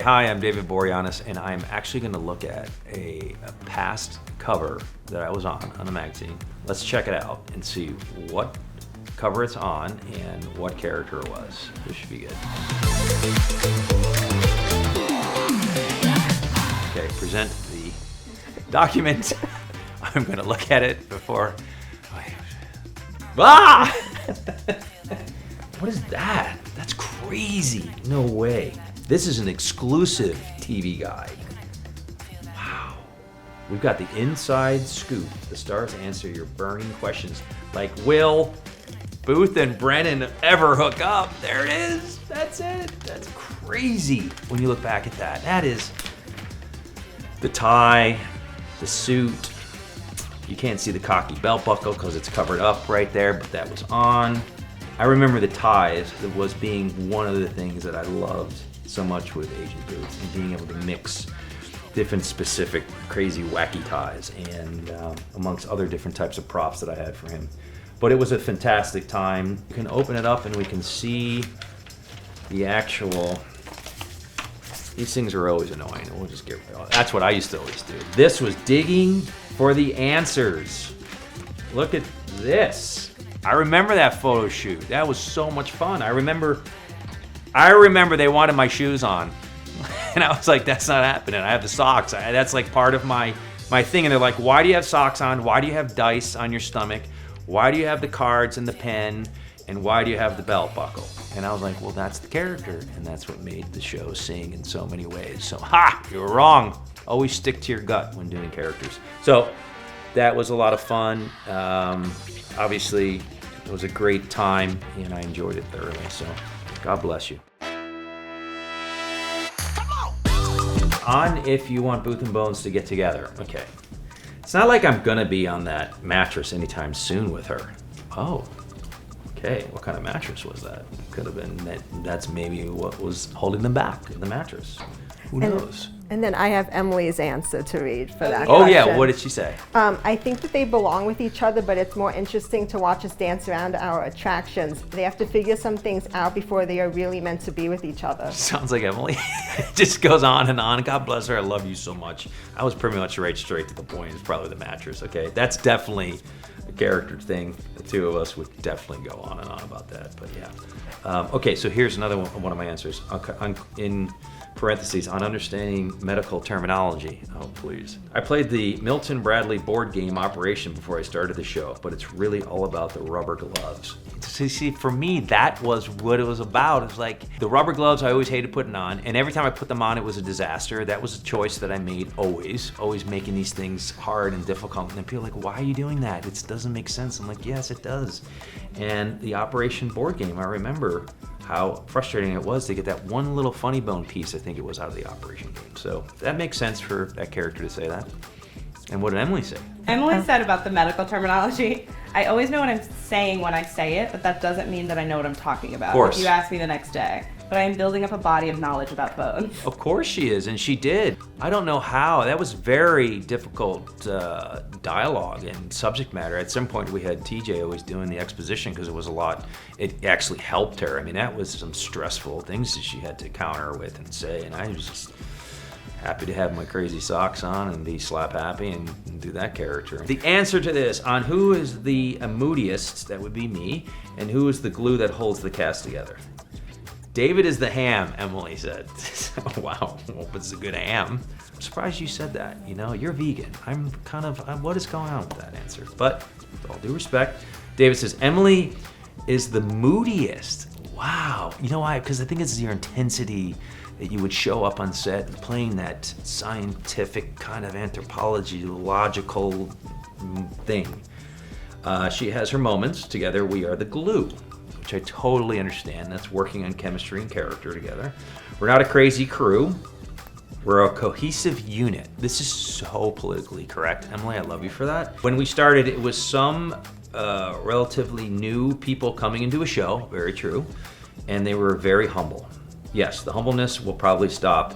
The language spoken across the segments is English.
Hi, I'm David Boreanaz, and I'm actually going to look at a past cover that I was on the magazine. Let's check it out and see what cover it's on and what character it was. This should be good. Okay, present the document. I'm going to look at it before. Ah! What is that? That's crazy. No way. This is an exclusive TV guide. Wow. We've got the inside scoop. The stars answer your burning questions. Like, will Booth and Brennan ever hook up? There it is. That's it. That's crazy when you look back at that. That is the tie, the suit. You can't see the cocky belt buckle because it's covered up right there, but that was on. I remember the ties. That was being one of the things that I loved so much with Agent Booth, and being able to mix different specific crazy wacky ties and amongst other different types of props that I had for him. But it was a fantastic time. You can open it up and we can see the actual, these things are always annoying. We'll just get rid of it. That's what I used to always do. This was digging for the answers. Look at this. I remember that photo shoot. That was so much fun. I remember they wanted my shoes on. And I was like, that's not happening. I have the socks. That's like part of my thing. And they're like, why do you have socks on? Why do you have dice on your stomach? Why do you have the cards and the pen? And why do you have the belt buckle? And I was like, well, that's the character. And that's what made the show sing in so many ways. So, you were wrong. Always stick to your gut when doing characters. So that was a lot of fun. Obviously, it was a great time, and I enjoyed it thoroughly. So God bless you. On If You Want Booth and Bones to Get Together. Okay. It's not like I'm gonna be on that mattress anytime soon with her. Oh, okay. What kind of mattress was that? Could have been that's maybe what was holding them back, the mattress. Who knows? And then I have Emily's answer to read for that Oh question. yeah, what did she say? I think that they belong with each other, but it's more interesting to watch us dance around our attractions. They have to figure some things out before they are really meant to be with each other. Sounds like Emily. It just goes on and on. God bless her. I love you so much. I was pretty much right straight to the point. It's probably the mattress. Okay, that's definitely a character thing. The two of us would definitely go on and on about that. But yeah. Okay, so here's another one of my answers. Okay, in parentheses, on understanding medical terminology. Oh, please. I played the Milton Bradley board game Operation before I started the show, but it's really all about the rubber gloves. See, for me, that was what it was about. It was like the rubber gloves I always hated putting on, and every time I put them on, it was a disaster. That was a choice that I made always making these things hard and difficult. And people are like, why are you doing that? It doesn't make sense. I'm like, yes, it does. And the Operation board game, I remember how frustrating it was to get that one little funny bone piece, I think it was, out of the Operation game. So that makes sense for that character to say that. And what did Emily say? Emily said about the medical terminology, I always know what I'm saying when I say it, but that doesn't mean that I know what I'm talking about. Of course. If you ask me the next day. But I am building up a body of knowledge about bones. Of course she is, and she did. I don't know how. That was very difficult dialogue and subject matter. At some point we had TJ always doing the exposition because it was a lot. It actually helped her. I mean, that was some stressful things that she had to counter with and say, and I was just happy to have my crazy socks on and be slap happy and do that character. The answer to this, on who is the moodiest, that would be me, and who is the glue that holds the cast together. David is the ham, Emily said. Wow, well, it's a good ham. I'm surprised you said that. You know, you're vegan. I'm what is going on with that answer? But with all due respect, David says, Emily is the moodiest. Wow. You know why? Because I think it's your intensity that you would show up on set and playing that scientific kind of anthropology, logical thing. She has her moments. Together we are the glue, which I totally understand. That's working on chemistry and character together. We're not a crazy crew. We're a cohesive unit. This is so politically correct. Emily, I love you for that. When we started, it was some relatively new people coming into a show, very true, and they were very humble. Yes, the humbleness will probably stop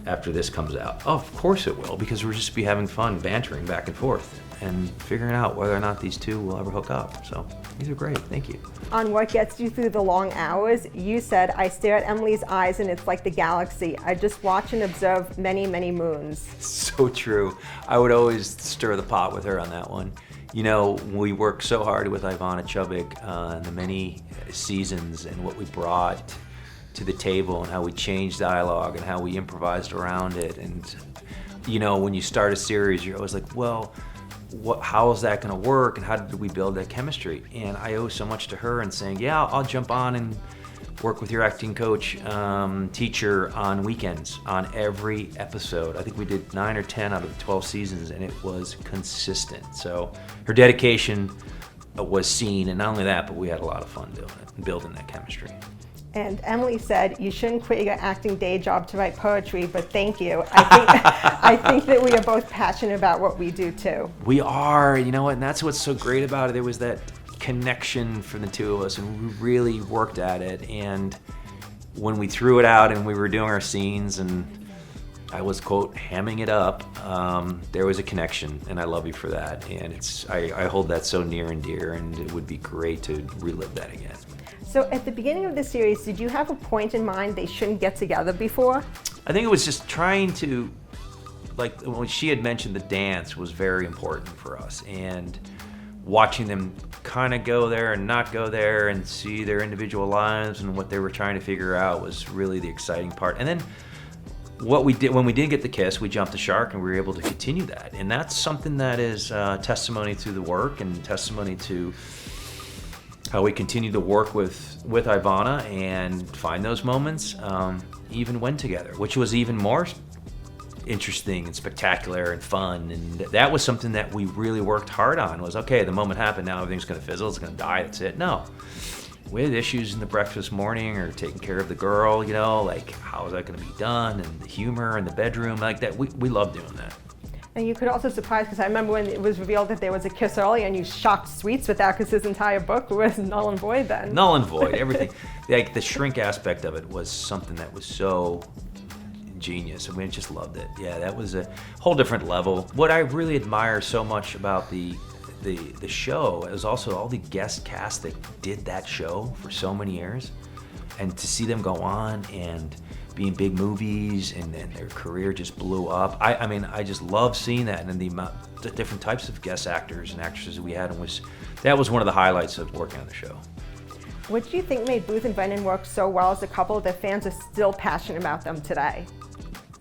after this comes out. Oh, of course it will, because we'll just be having fun bantering back and forth and figuring out whether or not these two will ever hook up. So these are great. Thank you. On What Gets You Through the Long Hours, you said, I stare at Emily's eyes and it's like the galaxy. I just watch and observe many, many moons. So true. I would always stir the pot with her on that one. You know, we worked so hard with Ivana Chubbuck in the many seasons, and what we brought to the table and how we changed dialogue and how we improvised around it. And, you know, when you start a series, you're always like, well, how is that going to work, and how did we build that chemistry? And I owe so much to her in saying, yeah, I'll jump on and work with your acting coach, teacher on weekends on every episode. I think we did 9 or 10 out of the 12 seasons, and it was consistent. So her dedication was seen, and not only that, but we had a lot of fun doing it and building that chemistry. And Emily said, you shouldn't quit your acting day job to write poetry, but thank you. I think that we are both passionate about what we do too. We are, you know what, and that's what's so great about it. There was that connection from the two of us, and we really worked at it. And when we threw it out and we were doing our scenes and I was, quote, hamming it up, there was a connection, and I love you for that. And I hold that so near and dear, and it would be great to relive that again. So at the beginning of the series, did you have a point in mind they shouldn't get together before? I think it was just trying to, like, when she had mentioned the dance was very important for us, and watching them kind of go there and not go there and see their individual lives and what they were trying to figure out was really the exciting part. And then what we did, when we did get the kiss, we jumped the shark and we were able to continue that. And that's something that is testimony to the work and testimony to how we continue to work with Ivana and find those moments, even when together, which was even more interesting and spectacular and fun. And that was something that we really worked hard on, was, okay, the moment happened, now everything's gonna fizzle, it's gonna die, that's it. No, we had issues in the breakfast morning or taking care of the girl, you know, like how is that gonna be done, and the humor in the bedroom, like that. We love doing that. And you could also surprise, because I remember when it was revealed that there was a kiss early and you shocked Sweets with that, because his entire book was null and void then. Null and void, everything. Like the shrink aspect of it was something that was so genius, and we just loved it. Yeah, that was a whole different level. What I really admire so much about the show is also all the guest cast that did that show for so many years, and to see them go on and be in big movies, and then their career just blew up. I mean, I just love seeing that, and the different types of guest actors and actresses we had, and that was one of the highlights of working on the show. What do you think made Booth and Brennan work so well as a couple that fans are still passionate about them today?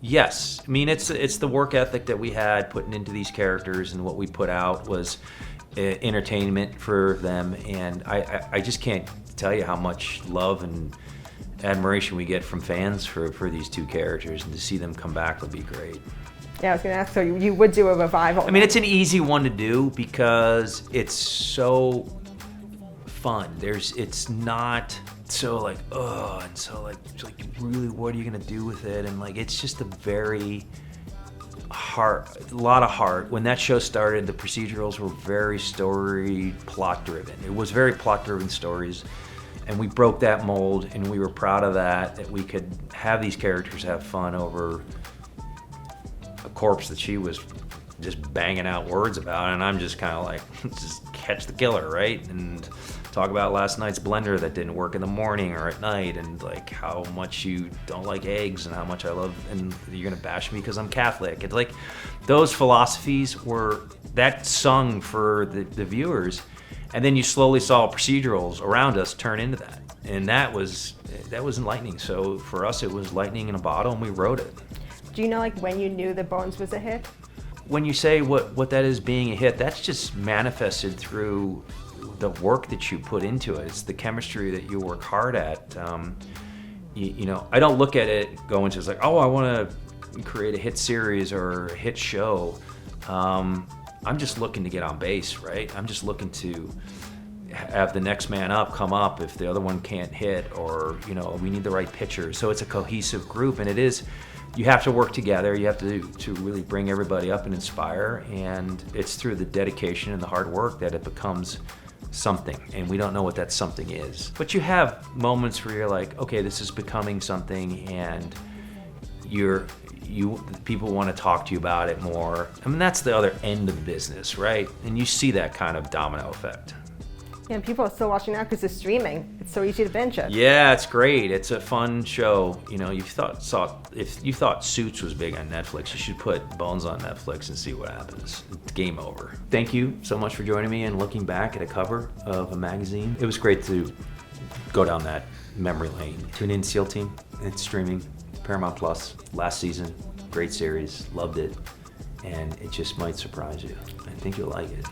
Yes, I mean, it's the work ethic that we had putting into these characters, and what we put out was entertainment for them, and I just can't tell you how much love and admiration we get from fans for these two characters, and to see them come back would be great. Yeah, I was going to ask, so you would do a revival? I mean, it's an easy one to do because it's so fun. It's not so like, oh, and so like really, what are you gonna do with it? And like, it's just a lot of heart. When that show started, the procedurals were very story plot driven. It was very plot driven stories. And we broke that mold, and we were proud of that we could have these characters have fun over a corpse that she was just banging out words about, and I'm just kind of like, just catch the killer, right? And talk about last night's blender that didn't work in the morning or at night, and like how much you don't like eggs and how much I love, and you're gonna bash me because I'm Catholic. It's like those philosophies were that sung for the viewers. And then you slowly saw procedurals around us turn into that. And that was enlightening. So for us, it was lightning in a bottle, and we wrote it. Do you know, like, when you knew that Bones was a hit? When you say what that is being a hit, that's just manifested through the work that you put into it. It's the chemistry that you work hard at. You know, I don't look at it going to, like, oh, I want to create a hit series or a hit show. I'm just looking to get on base, right? I'm just looking to have the next man up come up if the other one can't hit, or, you know, we need the right pitcher. So it's a cohesive group, and it is, you have to work together. You have to really bring everybody up and inspire, and it's through the dedication and the hard work that it becomes something, and we don't know what that something is. But you have moments where you're like, okay, this is becoming something, and people want to talk to you about it more. I mean, that's the other end of the business, right? And you see that kind of domino effect. Yeah, and people are still watching now because it's streaming. It's so easy to binge it. Yeah, it's great. It's a fun show. You know, if you thought Suits was big on Netflix, you should put Bones on Netflix and see what happens. It's game over. Thank you so much for joining me and looking back at a cover of a magazine. It was great to go down that memory lane. Tune in, SEAL Team. It's streaming. Paramount Plus. Last season. Great series. Loved it. And it just might surprise you. I think you'll like it.